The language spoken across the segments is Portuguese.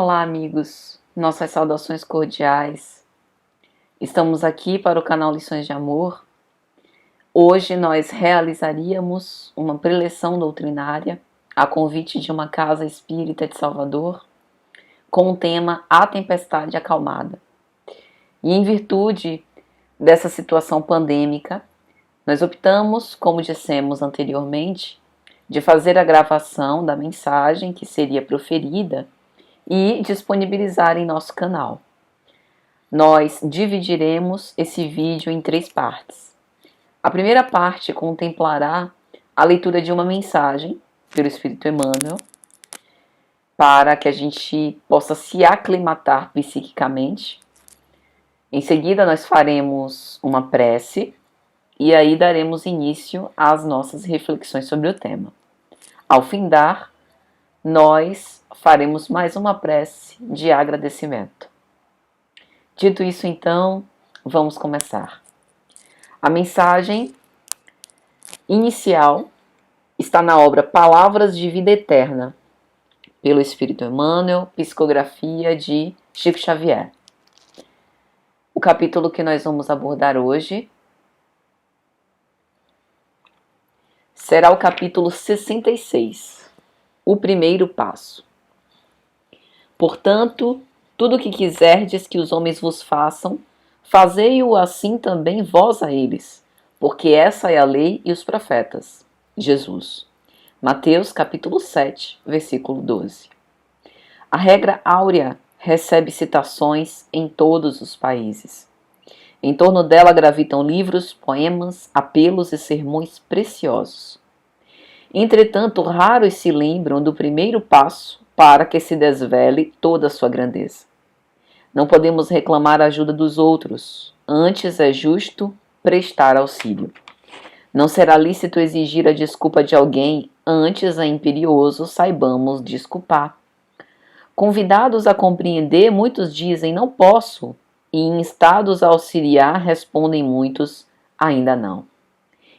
Olá, amigos, nossas saudações cordiais. Estamos aqui para o canal Lições de Amor. Hoje nós realizaríamos uma preleção doutrinária a convite de uma casa espírita de Salvador, com o tema A Tempestade Acalmada. E em virtude dessa situação pandêmica, nós optamos, como dissemos anteriormente, de fazer a gravação da mensagem que seria proferida e disponibilizar em nosso canal. Nós dividiremos esse vídeo em 3 partes. A primeira parte contemplará a leitura de uma mensagem pelo Espírito Emmanuel, para que a gente possa se aclimatar psiquicamente. Em seguida, nós faremos uma prece e aí daremos início às nossas reflexões sobre o tema. Ao findar, nós faremos mais uma prece de agradecimento. Dito isso, então, vamos começar. A mensagem inicial está na obra Palavras de Vida Eterna, pelo Espírito Emmanuel, psicografia de Chico Xavier. O capítulo que nós vamos abordar hoje será o capítulo 66, o primeiro passo. Portanto, tudo o que quiserdes que os homens vos façam, fazei-o assim também vós a eles, porque essa é a lei e os profetas. Jesus. Mateus capítulo 7, versículo 12. A regra áurea recebe citações em todos os países. Em torno dela gravitam livros, poemas, apelos e sermões preciosos. Entretanto, raros se lembram do primeiro passo para que se desvele toda a sua grandeza. Não podemos reclamar a ajuda dos outros, antes é justo prestar auxílio. Não será lícito exigir a desculpa de alguém, antes é imperioso saibamos desculpar. Convidados a compreender, muitos dizem não posso, e instados a auxiliar, respondem muitos ainda não.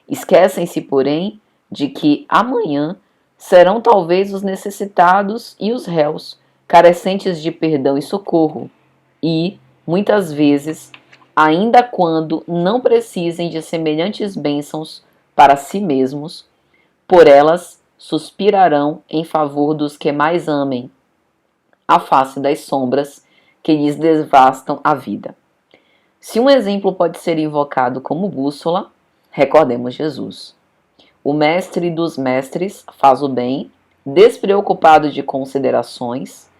Esquecem-se, porém, de que amanhã serão talvez os necessitados e os réus, carecentes de perdão e socorro, e, muitas vezes, ainda quando não precisem de semelhantes bênçãos para si mesmos, por elas suspirarão em favor dos que mais amem a face das sombras que lhes devastam a vida. Se um exemplo pode ser invocado como bússola, recordemos Jesus. O mestre dos mestres faz o bem, despreocupado de considerações,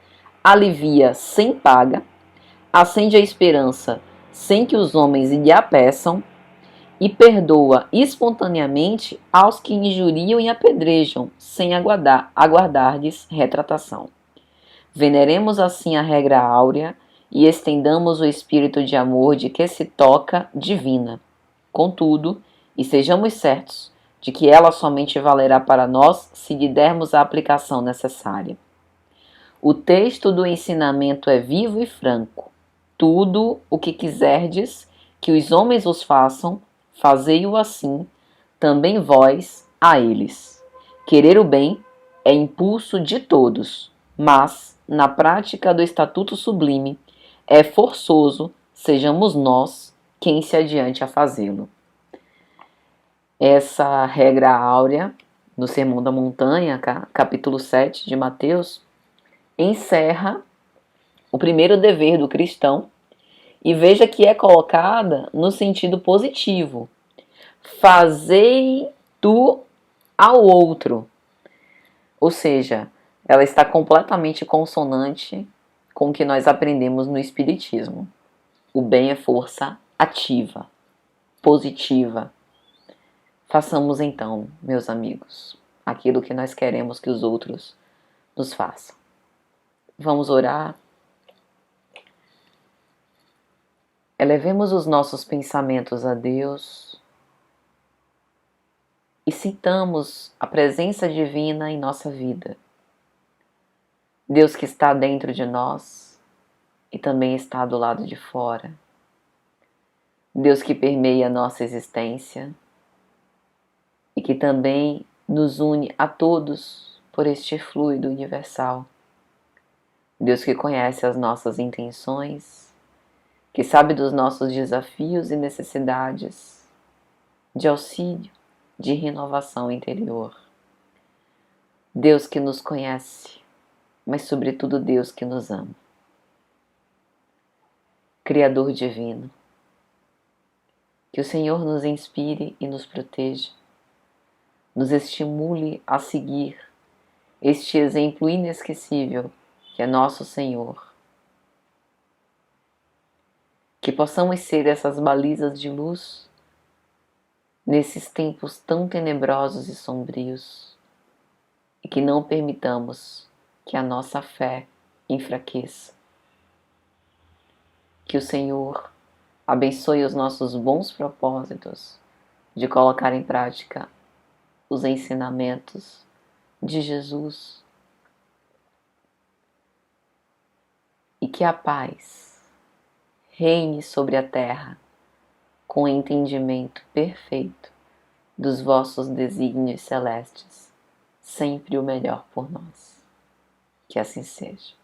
alivia sem paga, acende a esperança sem que os homens lhe a peçam e perdoa espontaneamente aos que injuriam e apedrejam, sem aguardar-lhes retratação. Veneremos assim a regra áurea e estendamos o espírito de amor de que se toca divina. Contudo, e sejamos certos de que ela somente valerá para nós se lhe dermos a aplicação necessária. O texto do ensinamento é vivo e franco. Tudo o que quiserdes que os homens vos façam, fazei-o assim, também vós a eles. Querer o bem é impulso de todos, mas, na prática do Estatuto Sublime, é forçoso sejamos nós quem se adiante a fazê-lo. Essa regra áurea, no Sermão da Montanha, capítulo 7 de Mateus, encerra o primeiro dever do cristão e veja que é colocada no sentido positivo. Fazei tu ao outro. Ou seja, ela está completamente consonante com o que nós aprendemos no Espiritismo. O bem é força ativa, positiva. Façamos então, meus amigos, aquilo que nós queremos que os outros nos façam. Vamos orar. Elevemos os nossos pensamentos a Deus e sintamos a presença divina em nossa vida. Deus que está dentro de nós e também está do lado de fora. Deus que permeia a nossa existência e que também nos une a todos por este fluido universal. Deus que conhece as nossas intenções, que sabe dos nossos desafios e necessidades de auxílio, de renovação interior. Deus que nos conhece, mas sobretudo Deus que nos ama. Criador divino, que o Senhor nos inspire e nos proteja, nos estimule a seguir este exemplo inesquecível que é nosso Senhor. Que possamos ser essas balizas de luz nesses tempos tão tenebrosos e sombrios e que não permitamos que a nossa fé enfraqueça. Que o Senhor abençoe os nossos bons propósitos de colocar em prática os ensinamentos de Jesus e que a paz reine sobre a terra com o entendimento perfeito dos vossos desígnios celestes, sempre o melhor por nós. Que assim seja.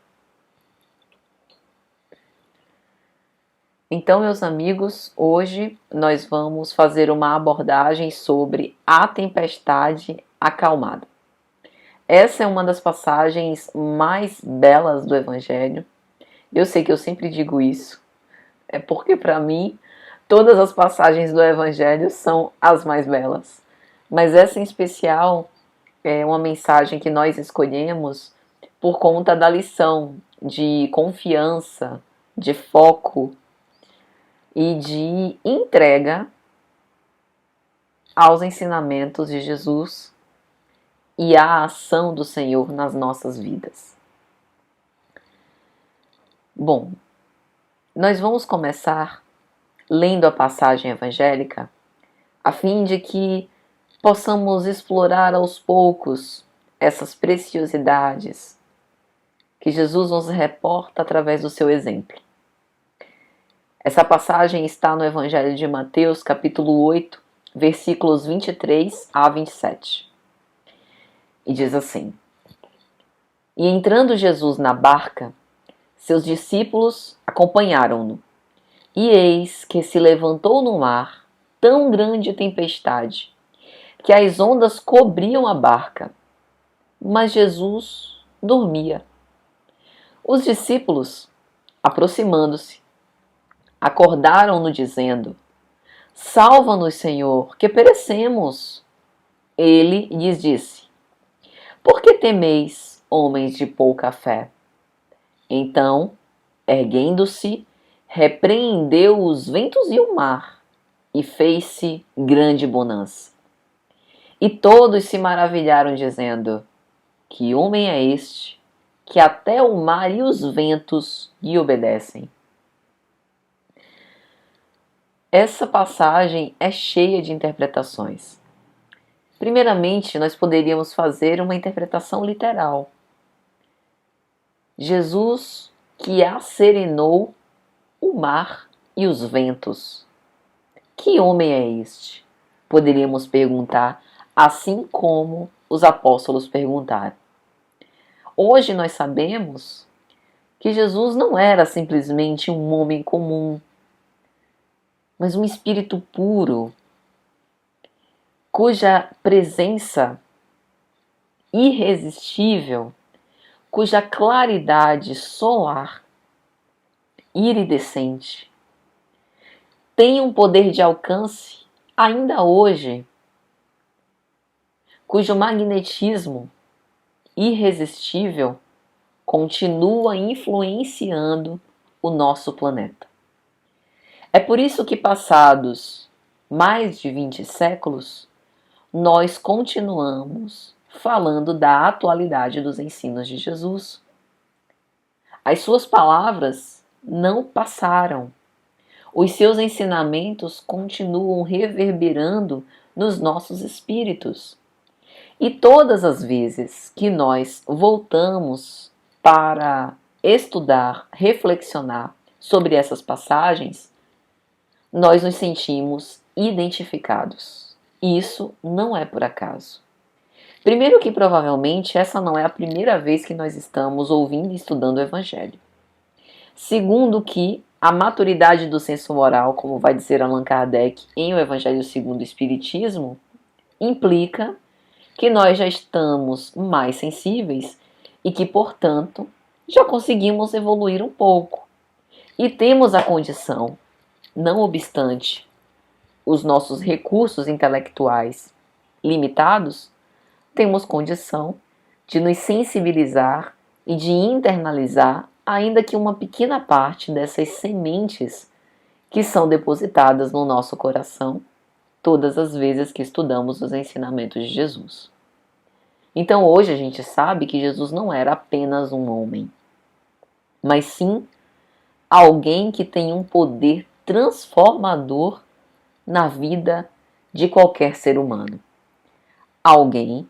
Então, meus amigos, hoje nós vamos fazer uma abordagem sobre a tempestade acalmada. Essa é uma das passagens mais belas do Evangelho. Eu sei que eu sempre digo isso, é porque para mim todas as passagens do Evangelho são as mais belas. Mas essa em especial é uma mensagem que nós escolhemos por conta da lição de confiança, de foco e de entrega aos ensinamentos de Jesus e à ação do Senhor nas nossas vidas. Bom, nós vamos começar lendo a passagem evangélica a fim de que possamos explorar aos poucos essas preciosidades que Jesus nos reporta através do seu exemplo. Essa passagem está no Evangelho de Mateus, capítulo 8, versículos 23 a 27. E diz assim: E entrando Jesus na barca, seus discípulos acompanharam-no. E eis que se levantou no mar tão grande tempestade, que as ondas cobriam a barca, mas Jesus dormia. Os discípulos, aproximando-se, acordaram-no dizendo: Salva-nos, Senhor, que perecemos. Ele lhes disse: Por que temeis, homens de pouca fé? Então, erguendo-se, repreendeu os ventos e o mar, e fez-se grande bonança. E todos se maravilharam, dizendo: Que homem é este, que até o mar e os ventos lhe obedecem? Essa passagem é cheia de interpretações. Primeiramente, nós poderíamos fazer uma interpretação literal. Jesus que acerenou o mar e os ventos. Que homem é este? Poderíamos perguntar, assim como os apóstolos perguntaram. Hoje nós sabemos que Jesus não era simplesmente um homem comum, mas um espírito puro, cuja presença irresistível, cuja claridade solar, iridescente, tem um poder de alcance ainda hoje, cujo magnetismo irresistível continua influenciando o nosso planeta. É por isso que, passados mais de 20 séculos, nós continuamos falando da atualidade dos ensinos de Jesus. As suas palavras não passaram. Os seus ensinamentos continuam reverberando nos nossos espíritos. E todas as vezes que nós voltamos para estudar, reflexionar sobre essas passagens, nós nos sentimos identificados. Isso não é por acaso. Primeiro que provavelmente essa não é a primeira vez que nós estamos ouvindo e estudando o Evangelho. Segundo que a maturidade do senso moral, como vai dizer Allan Kardec em O Evangelho segundo o Espiritismo, implica que nós já estamos mais sensíveis e que, portanto, já conseguimos evoluir um pouco. E temos a condição, não obstante os nossos recursos intelectuais limitados, temos condição de nos sensibilizar e de internalizar, ainda que uma pequena parte dessas sementes que são depositadas no nosso coração todas as vezes que estudamos os ensinamentos de Jesus. Então hoje a gente sabe que Jesus não era apenas um homem, mas sim alguém que tem um poder transformador na vida de qualquer ser humano. Alguém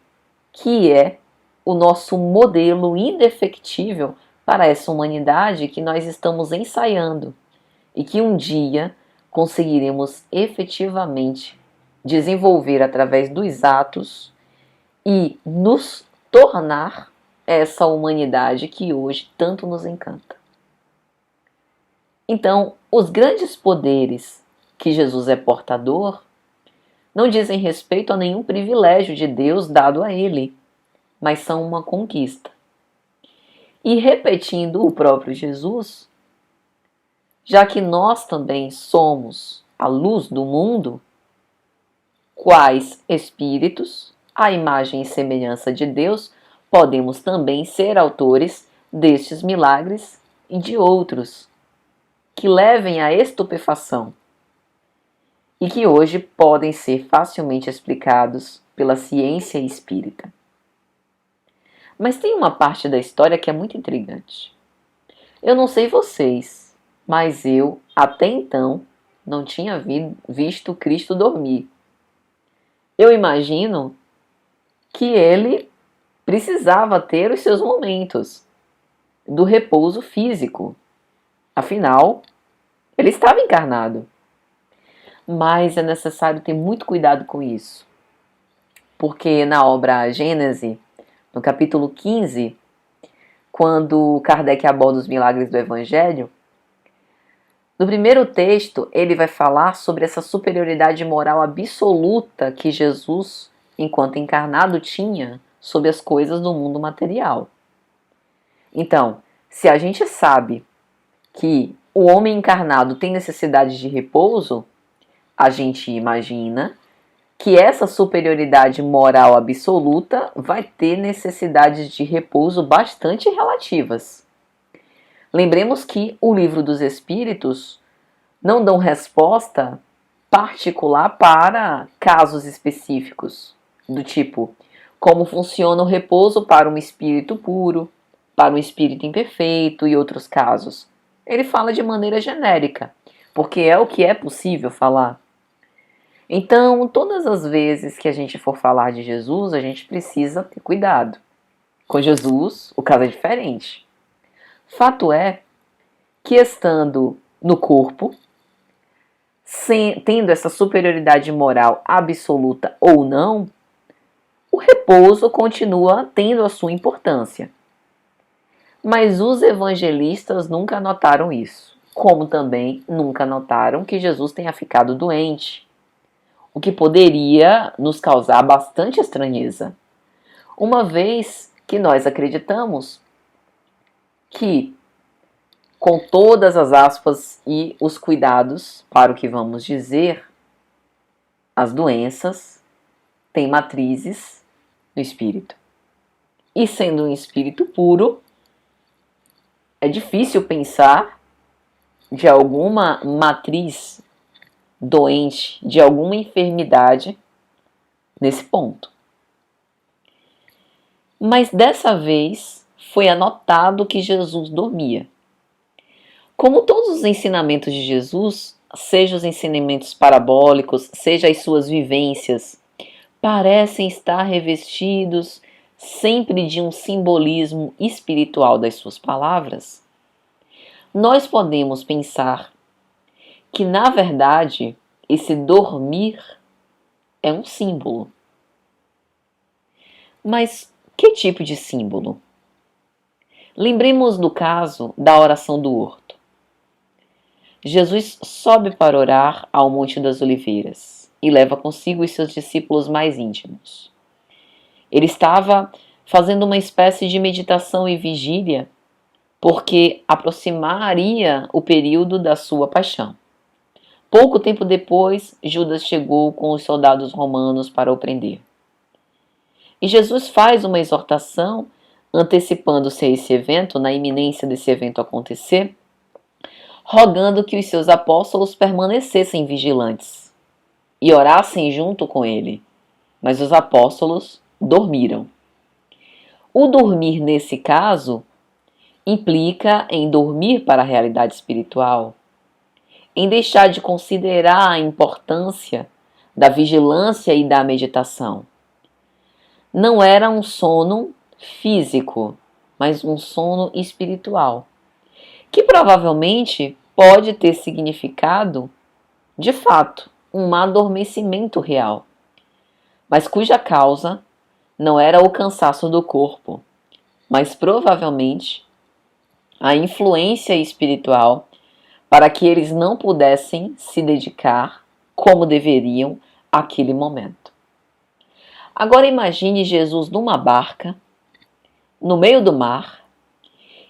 que é o nosso modelo indefectível para essa humanidade que nós estamos ensaiando e que um dia conseguiremos efetivamente desenvolver através dos atos e nos tornar essa humanidade que hoje tanto nos encanta. Então, os grandes poderes que Jesus é portador não dizem respeito a nenhum privilégio de Deus dado a ele, mas são uma conquista. E repetindo o próprio Jesus, já que nós também somos a luz do mundo, quais espíritos, à imagem e semelhança de Deus, podemos também ser autores destes milagres e de outros que levem à estupefação e que hoje podem ser facilmente explicados pela ciência espírita. Mas tem uma parte da história que é muito intrigante. Eu não sei vocês, mas eu, até então, não tinha visto Cristo dormir. Eu imagino que ele precisava ter os seus momentos do repouso físico. Afinal, ele estava encarnado. Mas é necessário ter muito cuidado com isso. Porque na obra Gênese, no capítulo 15, quando Kardec aborda os milagres do Evangelho, no primeiro texto ele vai falar sobre essa superioridade moral absoluta que Jesus, enquanto encarnado, tinha sobre as coisas do mundo material. Então, se a gente sabe que o homem encarnado tem necessidade de repouso, a gente imagina que essa superioridade moral absoluta vai ter necessidades de repouso bastante relativas. Lembremos que o Livro dos Espíritos não dão resposta particular para casos específicos, do tipo como funciona o repouso para um espírito puro, para um espírito imperfeito e outros casos. Ele fala de maneira genérica, porque é o que é possível falar. Então, todas as vezes que a gente for falar de Jesus, a gente precisa ter cuidado. Com Jesus, o caso é diferente. Fato é que, estando no corpo, tendo essa superioridade moral absoluta ou não, o repouso continua tendo a sua importância. Mas os evangelistas nunca notaram isso, como também nunca notaram que Jesus tenha ficado doente, o que poderia nos causar bastante estranheza, uma vez que nós acreditamos que, com todas as aspas e os cuidados para o que vamos dizer, as doenças têm matrizes no espírito. E sendo um espírito puro, é difícil pensar de alguma matriz doente, de alguma enfermidade nesse ponto. Mas dessa vez foi anotado que Jesus dormia. Como todos os ensinamentos de Jesus, seja os ensinamentos parabólicos, seja as suas vivências, parecem estar revestidos sempre de um simbolismo espiritual das suas palavras, nós podemos pensar que, na verdade, esse dormir é um símbolo. Mas que tipo de símbolo? Lembremos do caso da oração do horto. Jesus sobe para orar ao Monte das Oliveiras e leva consigo os seus discípulos mais íntimos. Ele estava fazendo uma espécie de meditação e vigília, porque aproximaria o período da sua paixão. Pouco tempo depois, Judas chegou com os soldados romanos para o prender. E Jesus faz uma exortação, antecipando-se a esse evento, na iminência desse evento acontecer, rogando que os seus apóstolos permanecessem vigilantes e orassem junto com ele. Mas os apóstolos dormiram. O dormir, nesse caso, implica em dormir para a realidade espiritual, em deixar de considerar a importância da vigilância e da meditação. Não era um sono físico, mas um sono espiritual, que provavelmente pode ter significado, de fato, um adormecimento real, mas cuja causa não era o cansaço do corpo, mas provavelmente a influência espiritual para que eles não pudessem se dedicar como deveriam àquele momento. Agora imagine Jesus numa barca, no meio do mar,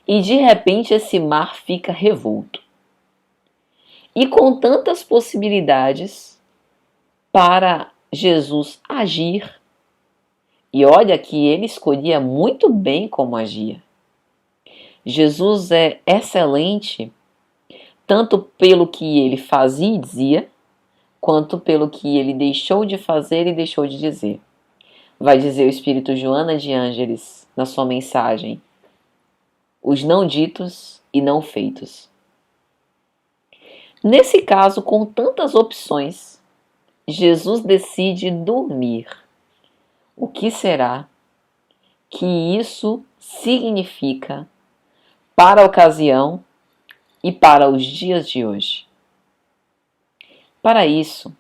e de repente esse mar fica revolto. E com tantas possibilidades para Jesus agir, e olha que ele escolhia muito bem como agia. Jesus é excelente tanto pelo que ele fazia e dizia, quanto pelo que ele deixou de fazer e deixou de dizer. Vai dizer o Espírito Joana de Ângeles na sua mensagem: os não ditos e não feitos. Nesse caso, com tantas opções, Jesus decide dormir. O que será que isso significa para a ocasião e para os dias de hoje? Para isso,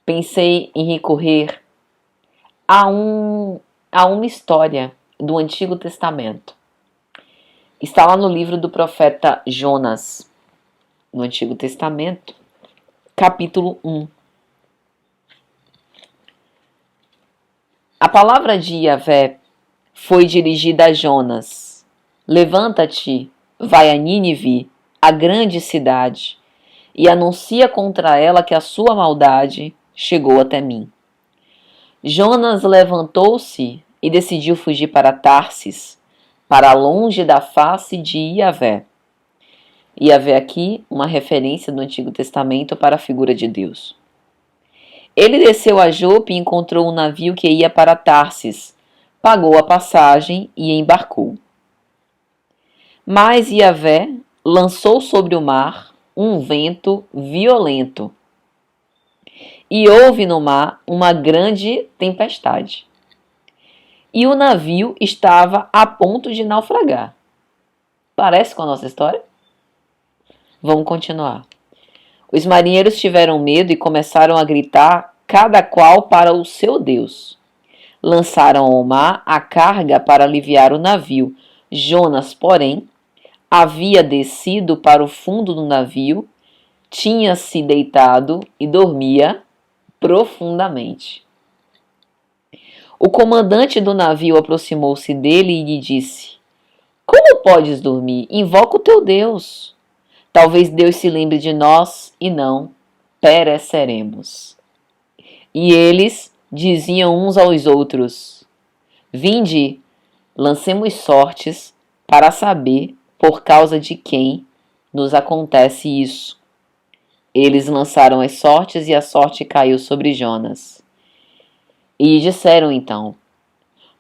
pensei em recorrer a uma história do Antigo Testamento. Está lá no livro do profeta Jonas, no Antigo Testamento, capítulo 1. A palavra de Yahvé foi dirigida a Jonas: levanta-te, vai a Nínive, a grande cidade, e anuncia contra ela que a sua maldade chegou até mim. Jonas levantou-se e decidiu fugir para Tarsis, para longe da face de Yahvé. Yahvé aqui, uma referência do Antigo Testamento para a figura de Deus. Ele desceu a Jope e encontrou um navio que ia para Tarsis, pagou a passagem e embarcou. Mas Yahvé lançou sobre o mar um vento violento, e houve no mar uma grande tempestade. E o navio estava a ponto de naufragar. Parece com a nossa história? Vamos continuar. Os marinheiros tiveram medo e começaram a gritar, cada qual para o seu Deus. Lançaram ao mar a carga para aliviar o navio. Jonas, porém, havia descido para o fundo do navio, tinha-se deitado e dormia profundamente. O comandante do navio aproximou-se dele e lhe disse: como podes dormir? Invoca o teu Deus. Talvez Deus se lembre de nós e não pereceremos. E eles diziam uns aos outros: vinde, lancemos sortes para saber por causa de quem nos acontece isso. Eles lançaram as sortes e a sorte caiu sobre Jonas. E disseram então: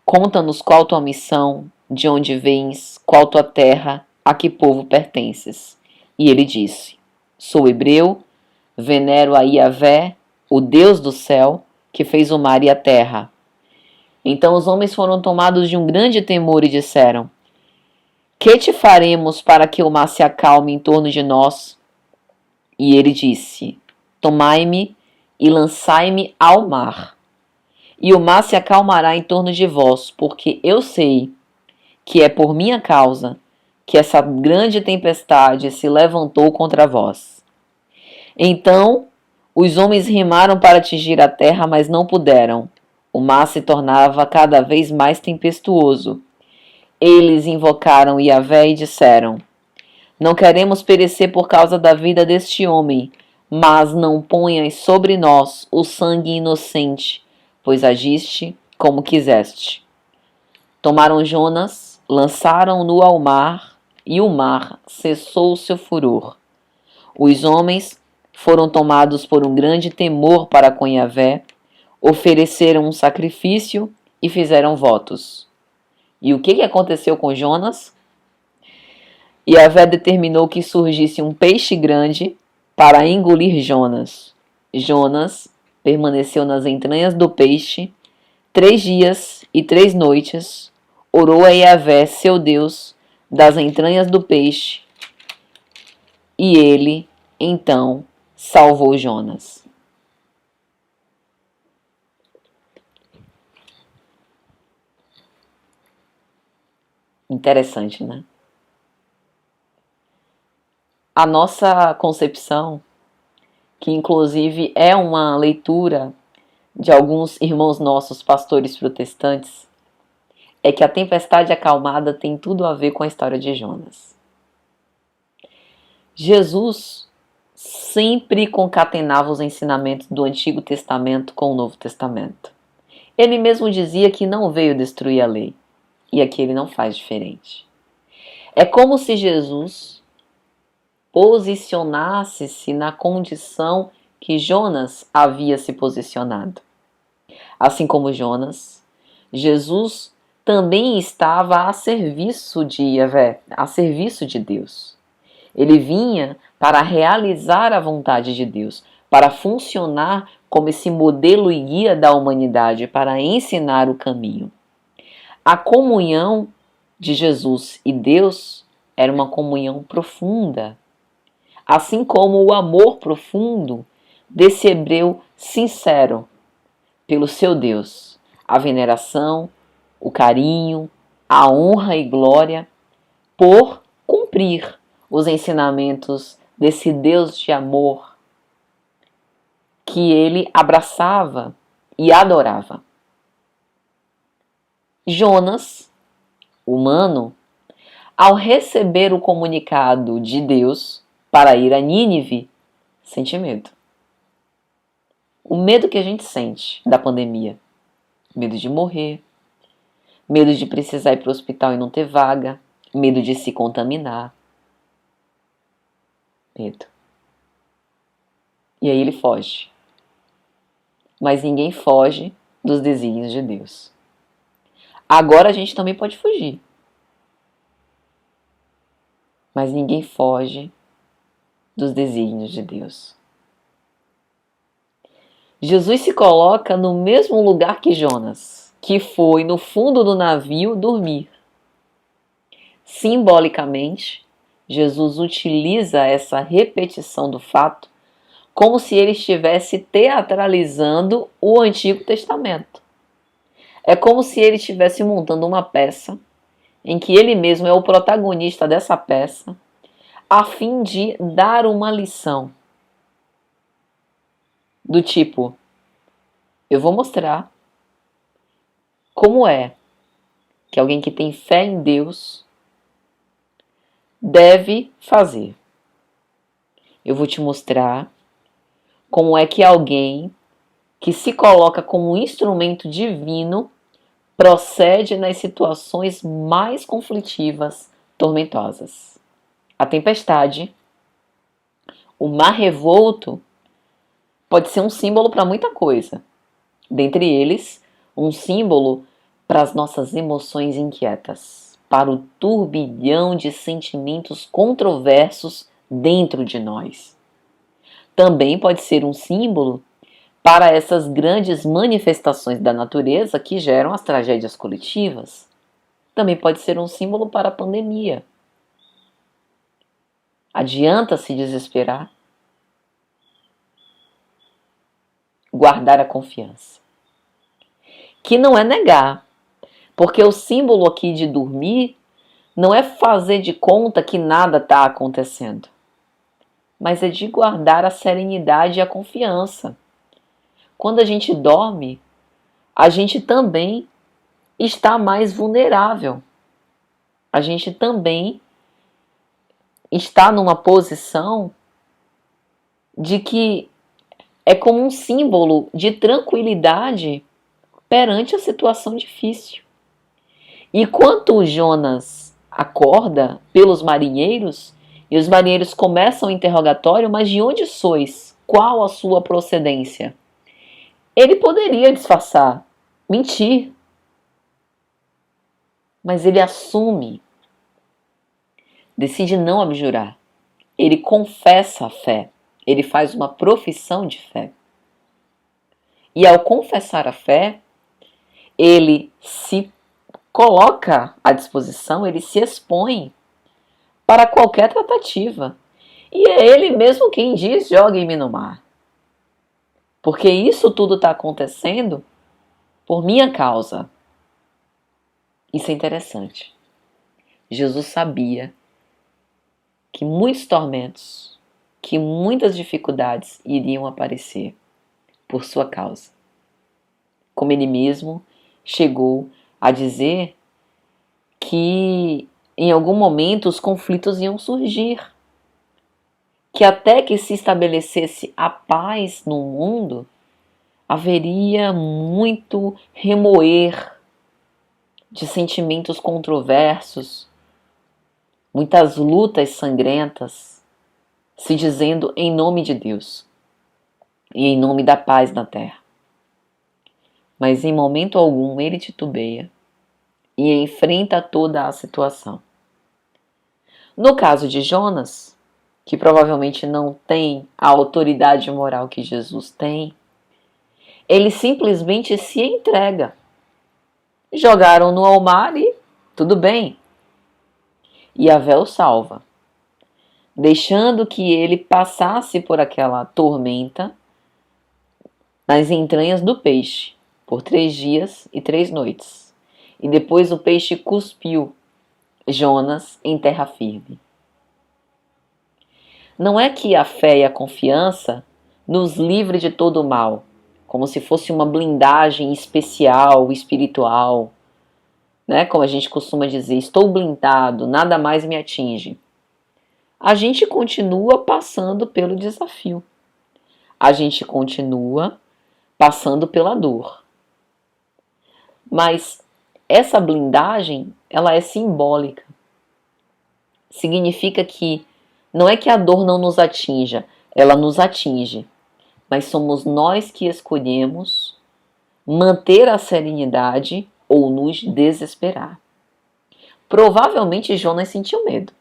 conta-nos qual tua missão, de onde vens, qual tua terra, a que povo pertences. E ele disse: sou hebreu, venero a Yahvé, o Deus do céu, que fez o mar e a terra. Então os homens foram tomados de um grande temor e disseram: que te faremos para que o mar se acalme em torno de nós? E ele disse: tomai-me e lançai-me ao mar, e o mar se acalmará em torno de vós, porque eu sei que é por minha causa que essa grande tempestade se levantou contra vós. Então os homens remaram para atingir a terra, mas não puderam. O mar se tornava cada vez mais tempestuoso. Eles invocaram Yahvé e disseram: Não queremos perecer por causa da vida deste homem, mas não ponhas sobre nós o sangue inocente, pois agiste como quiseste. Tomaram Jonas, lançaram-no ao mar, e o mar cessou o seu furor. Os homens foram tomados por um grande temor para com Yahvé, ofereceram um sacrifício e fizeram votos. E o que aconteceu com Jonas? Yahvé determinou que surgisse um peixe grande para engolir Jonas. Jonas permaneceu nas entranhas do peixe 3 dias e 3 noites, orou a Yahvé, seu Deus, das entranhas do peixe, e ele, então, salvou Jonas. Interessante, né? A nossa concepção, que inclusive é uma leitura de alguns irmãos nossos pastores protestantes, é que a tempestade acalmada tem tudo a ver com a história de Jonas. Jesus sempre concatenava os ensinamentos do Antigo Testamento com o Novo Testamento. Ele mesmo dizia que não veio destruir a lei, e aqui ele não faz diferente. É como se Jesus posicionasse-se na condição que Jonas havia se posicionado. Assim como Jonas, Jesus também estava a serviço de Yahvé, a serviço de Deus. Ele vinha para realizar a vontade de Deus, para funcionar como esse modelo e guia da humanidade, para ensinar o caminho. A comunhão de Jesus e Deus era uma comunhão profunda, assim como o amor profundo desse hebreu sincero pelo seu Deus, a veneração, o carinho, a honra e glória por cumprir os ensinamentos desse Deus de amor que ele abraçava e adorava. Jonas, humano, ao receber o comunicado de Deus para ir a Nínive, sente medo. O medo que a gente sente da pandemia. Medo de morrer, medo de precisar ir para o hospital e não ter vaga, medo de se contaminar. Medo. E aí ele foge. Mas ninguém foge dos desígnios de Deus. Agora a gente também pode fugir. Mas ninguém foge dos desígnios de Deus. Jesus se coloca no mesmo lugar que Jonas, que foi no fundo do navio dormir. Simbolicamente, Jesus utiliza essa repetição do fato como se ele estivesse teatralizando o Antigo Testamento. É como se ele estivesse montando uma peça em que ele mesmo é o protagonista dessa peça, a fim de dar uma lição. Do tipo, eu vou mostrar como é que alguém que tem fé em Deus deve fazer. Eu vou te mostrar como é que alguém que se coloca como um instrumento divino procede nas situações mais conflitivas, tormentosas. A tempestade, o mar revolto, pode ser um símbolo para muita coisa. Dentre eles, um símbolo para as nossas emoções inquietas, para o turbilhão de sentimentos controversos dentro de nós. Também pode ser um símbolo para essas grandes manifestações da natureza que geram as tragédias coletivas. Também pode ser um símbolo para a pandemia. Adianta se desesperar? Guardar a confiança. que não é negar, porque o símbolo aqui de dormir não é fazer de conta que nada está acontecendo, mas é de guardar a serenidade e a confiança. Quando a gente dorme, a gente também está mais vulnerável. A gente também está numa posição de que é como um símbolo de tranquilidade perante a situação difícil. E quando Jonas acorda pelos marinheiros, e os marinheiros começam o interrogatório, mas de onde sois? Qual a sua procedência? Ele poderia disfarçar, mentir, mas ele assume, decide não abjurar. Ele confessa a fé, ele faz uma profissão de fé. E ao confessar a fé, ele se coloca à disposição, ele se expõe para qualquer tratativa. E é ele mesmo quem diz: jogue-me no mar. Porque isso tudo está acontecendo por minha causa. Isso é interessante. Jesus sabia que muitos tormentos, que muitas dificuldades iriam aparecer por sua causa. Como ele mesmo chegou a dizer que em algum momento os conflitos iam surgir, que até que se estabelecesse a paz no mundo, haveria muito remoer de sentimentos controversos, muitas lutas sangrentas, se dizendo em nome de Deus e em nome da paz na terra. Mas em momento algum ele titubeia e enfrenta toda a situação. No caso de Jonas, que provavelmente não tem a autoridade moral que Jesus tem, ele simplesmente se entrega. Jogaram-no ao mar e tudo bem. E Yahvé o salva, deixando que ele passasse por aquela tormenta nas entranhas do peixe, por 3 dias e 3 noites. E depois o peixe cuspiu Jonas em terra firme. Não é que a fé e a confiança nos livre de todo o mal, como se fosse uma blindagem especial, espiritual, né? Como a gente costuma dizer, estou blindado, nada mais me atinge. A gente continua passando pelo desafio. A gente continua passando pela dor. Mas essa blindagem, ela é simbólica. Significa que não é que a dor não nos atinja, ela nos atinge. Mas somos nós que escolhemos manter a serenidade ou nos desesperar. Provavelmente Jonas sentiu medo.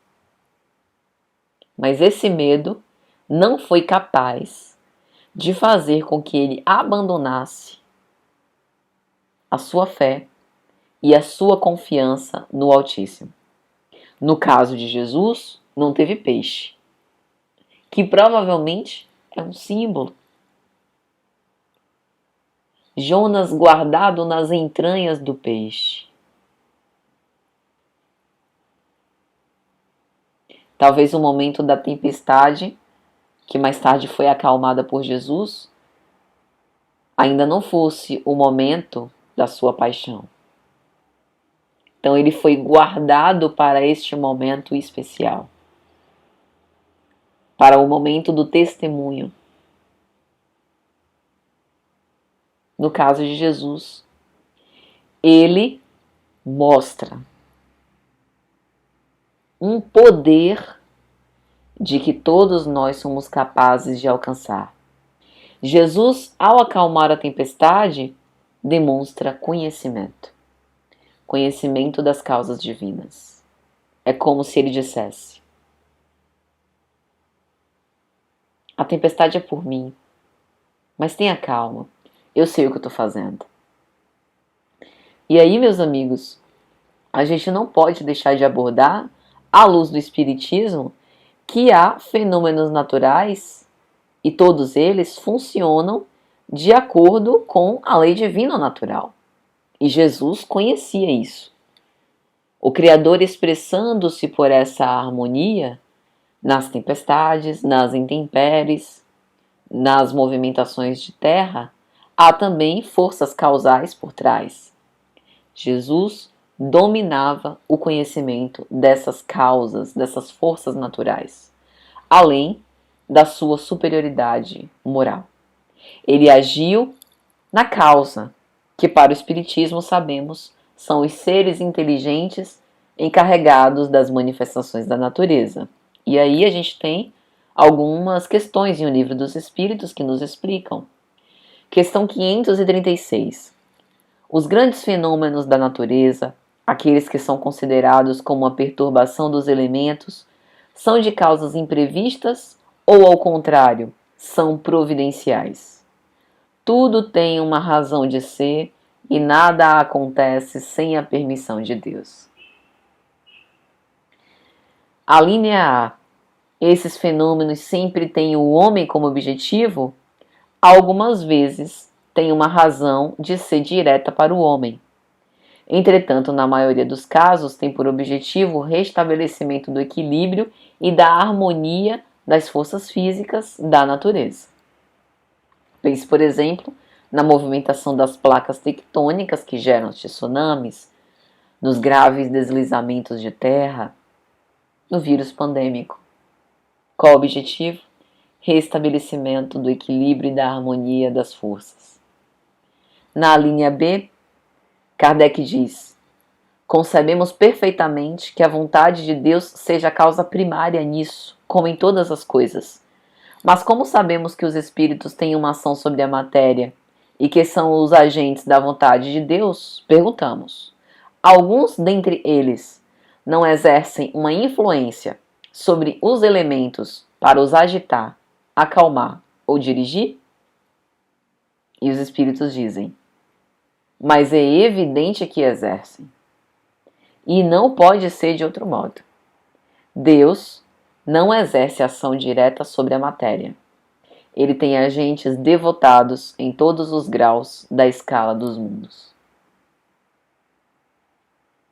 Mas esse medo não foi capaz de fazer com que ele abandonasse a sua fé e a sua confiança no Altíssimo. No caso de Jesus, não teve peixe, que provavelmente é um símbolo. Jonas guardado nas entranhas do peixe. Talvez o momento da tempestade, que mais tarde foi acalmada por Jesus, ainda não fosse o momento da sua paixão. Então ele foi guardado para este momento especial, para o momento do testemunho. No caso de Jesus, ele mostra um poder de que todos nós somos capazes de alcançar. Jesus, ao acalmar a tempestade, demonstra conhecimento. Conhecimento das causas divinas. É como se ele dissesse: a tempestade é por mim, mas tenha calma, eu sei o que eu estou fazendo. E aí, meus amigos, a gente não pode deixar de abordar, à luz do Espiritismo, que há fenômenos naturais e todos eles funcionam de acordo com a lei divina natural. E Jesus conhecia isso. O Criador, expressando-se por essa harmonia nas tempestades, nas intempéries, nas movimentações de terra, há também forças causais por trás. Jesus dominava o conhecimento dessas causas, dessas forças naturais, além da sua superioridade moral. Ele agiu na causa, que para o Espiritismo sabemos são os seres inteligentes encarregados das manifestações da natureza. E aí a gente tem algumas questões em O Livro dos Espíritos que nos explicam. Questão 536. Os grandes fenômenos da natureza, aqueles que são considerados como a perturbação dos elementos, são de causas imprevistas ou, ao contrário, são providenciais? Tudo tem uma razão de ser e nada acontece sem a permissão de Deus. A linha A. Esses fenômenos sempre têm o homem como objetivo? Algumas vezes têm uma razão de ser direta para o homem. Entretanto, na maioria dos casos, tem por objetivo o restabelecimento do equilíbrio e da harmonia das forças físicas da natureza. Pense, por exemplo, na movimentação das placas tectônicas que geram os tsunamis, nos graves deslizamentos de terra, no vírus pandêmico. Qual o objetivo? Restabelecimento do equilíbrio e da harmonia das forças. Na linha B, Kardec diz: concebemos perfeitamente que a vontade de Deus seja a causa primária nisso, como em todas as coisas. Mas como sabemos que os espíritos têm uma ação sobre a matéria e que são os agentes da vontade de Deus, perguntamos: alguns dentre eles não exercem uma influência sobre os elementos para os agitar, acalmar ou dirigir? E os espíritos dizem: mas é evidente que exercem. E não pode ser de outro modo. Deus não exerce ação direta sobre a matéria. Ele tem agentes devotados em todos os graus da escala dos mundos.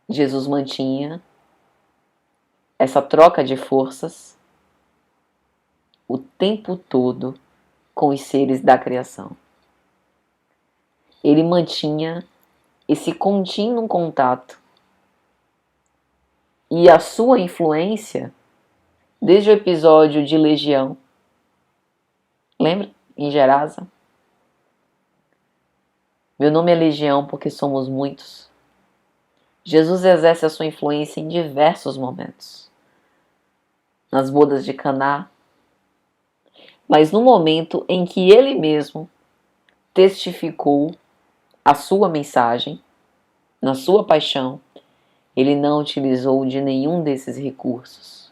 Jesus mantinha essa troca de forças o tempo todo com os seres da criação. Ele mantinha esse contínuo contato e a sua influência desde o episódio de Legião. Lembra? Em Gerasa. Meu nome é Legião porque somos muitos. Jesus exerce a sua influência em diversos momentos. Nas bodas de Caná, mas no momento em que ele mesmo testificou a sua mensagem, na sua paixão, ele não utilizou de nenhum desses recursos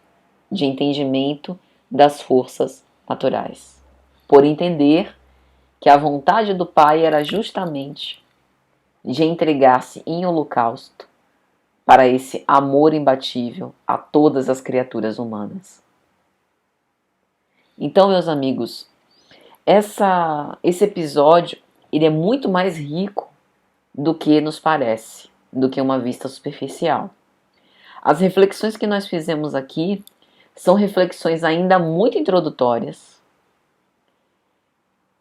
de entendimento das forças naturais, por entender que a vontade do Pai era justamente de entregar-se em holocausto para esse amor imbatível a todas as criaturas humanas. Então, meus amigos, esse episódio ele é muito mais rico do que nos parece, do que uma vista superficial. As reflexões que nós fizemos aqui são reflexões ainda muito introdutórias,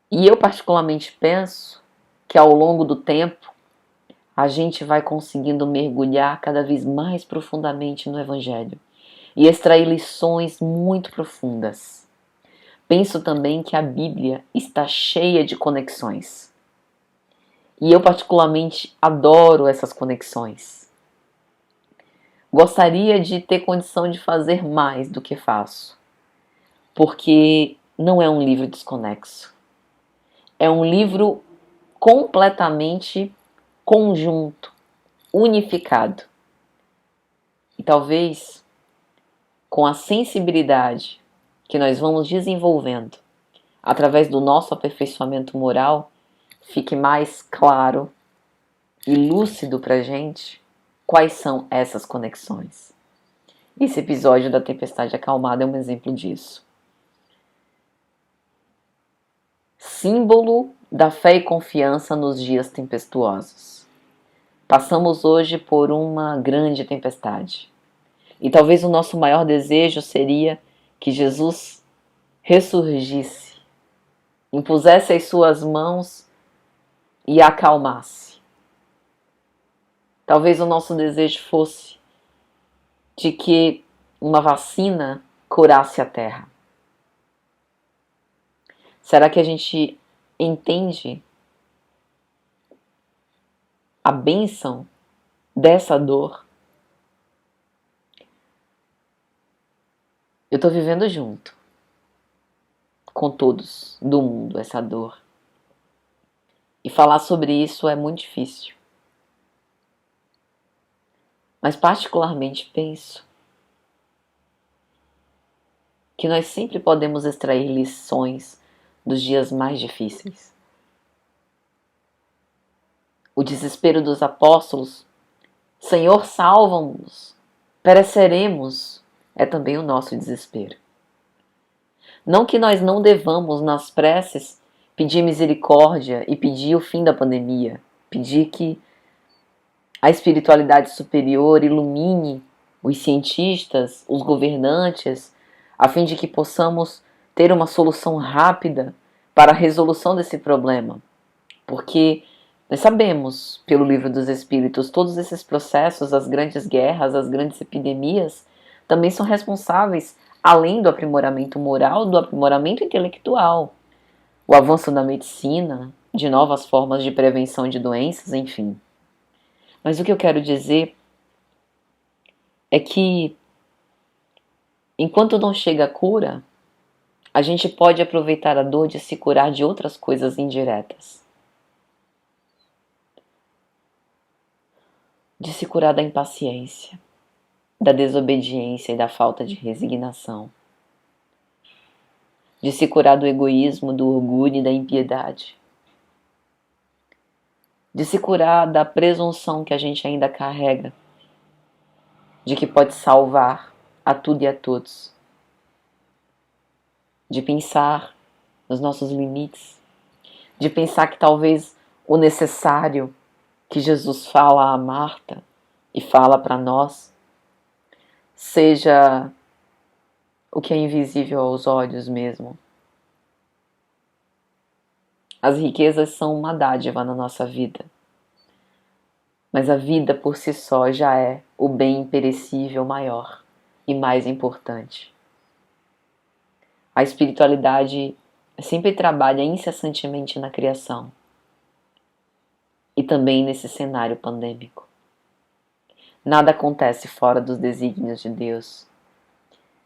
e eu particularmente penso que ao longo do tempo a gente vai conseguindo mergulhar cada vez mais profundamente no Evangelho e extrair lições muito profundas. Penso também que a Bíblia está cheia de conexões. E eu particularmente adoro essas conexões. Gostaria de ter condição de fazer mais do que faço, porque não é um livro desconexo. É um livro completamente conjunto, unificado. E talvez com a sensibilidade que nós vamos desenvolvendo através do nosso aperfeiçoamento moral, fique mais claro e lúcido para a gente quais são essas conexões. Esse episódio da Tempestade Acalmada é um exemplo disso. Símbolo da fé e confiança nos dias tempestuosos. Passamos hoje por uma grande tempestade. E talvez o nosso maior desejo seria que Jesus ressurgisse, impusesse as suas mãos e acalmasse. Talvez o nosso desejo fosse de que uma vacina curasse a Terra. Será que a gente entende a bênção dessa dor? Eu estou vivendo junto com todos do mundo essa dor. E falar sobre isso é muito difícil. Mas particularmente penso que nós sempre podemos extrair lições dos dias mais difíceis. O desespero dos apóstolos, Senhor, salva-nos, pereceremos, é também o nosso desespero. Não que nós não devamos, nas preces, pedir misericórdia e pedir o fim da pandemia, pedir que a espiritualidade superior ilumine os cientistas, os governantes, a fim de que possamos ter uma solução rápida para a resolução desse problema. Porque nós sabemos, pelo Livro dos Espíritos, todos esses processos, as grandes guerras, as grandes epidemias, também são responsáveis, além do aprimoramento moral, do aprimoramento intelectual, o avanço da medicina, de novas formas de prevenção de doenças, enfim. Mas o que eu quero dizer é que, enquanto não chega a cura, a gente pode aproveitar a dor de se curar de outras coisas indiretas. De se curar da impaciência, da desobediência e da falta de resignação. De se curar do egoísmo, do orgulho e da impiedade. De se curar da presunção que a gente ainda carrega, de que pode salvar a tudo e a todos. De pensar nos nossos limites, de pensar que talvez o necessário que Jesus fala a Marta e fala para nós seja o que é invisível aos olhos mesmo. As riquezas são uma dádiva na nossa vida, mas a vida por si só já é o bem imperecível maior e mais importante. A espiritualidade sempre trabalha incessantemente na criação e também nesse cenário pandêmico. Nada acontece fora dos desígnios de Deus.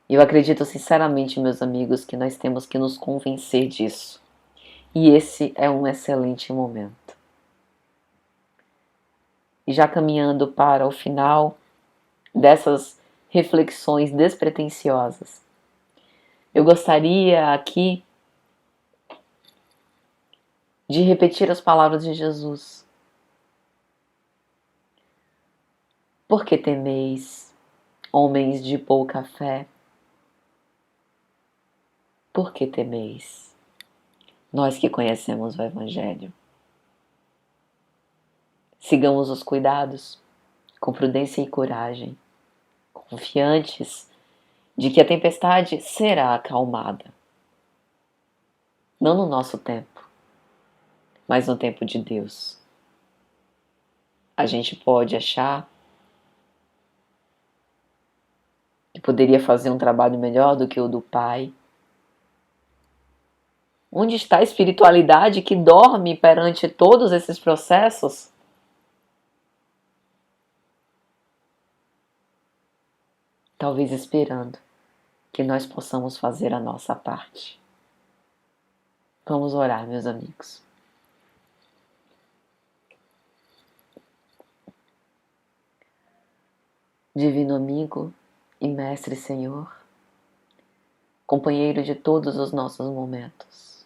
E eu acredito sinceramente, meus amigos, que nós temos que nos convencer disso. E esse é um excelente momento. E já caminhando para o final dessas reflexões despretensiosas, eu gostaria aqui de repetir as palavras de Jesus. Por que temeis, homens de pouca fé? Por que temeis? Nós que conhecemos o Evangelho. Sigamos os cuidados, com prudência e coragem, confiantes de que a tempestade será acalmada. Não no nosso tempo, mas no tempo de Deus. A gente pode achar que poderia fazer um trabalho melhor do que o do Pai. Onde está a espiritualidade que dorme perante todos esses processos? Talvez esperando que nós possamos fazer a nossa parte. Vamos orar, meus amigos. Divino amigo e mestre Senhor, companheiro de todos os nossos momentos,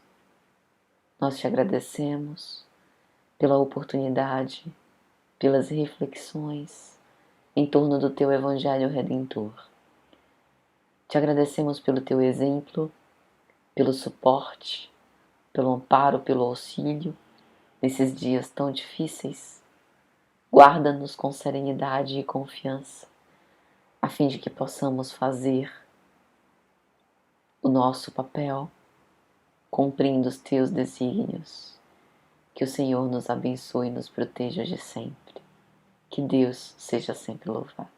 nós te agradecemos pela oportunidade, pelas reflexões em torno do teu Evangelho Redentor. Te agradecemos pelo teu exemplo, pelo suporte, pelo amparo, pelo auxílio nesses dias tão difíceis. Guarda-nos com serenidade e confiança, a fim de que possamos fazer o nosso papel, cumprindo os teus desígnios. Que o Senhor nos abençoe e nos proteja de sempre. Que Deus seja sempre louvado.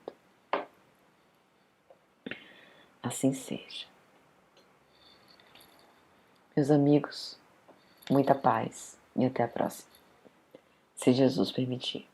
Assim seja. Meus amigos, muita paz e até a próxima, se Jesus permitir.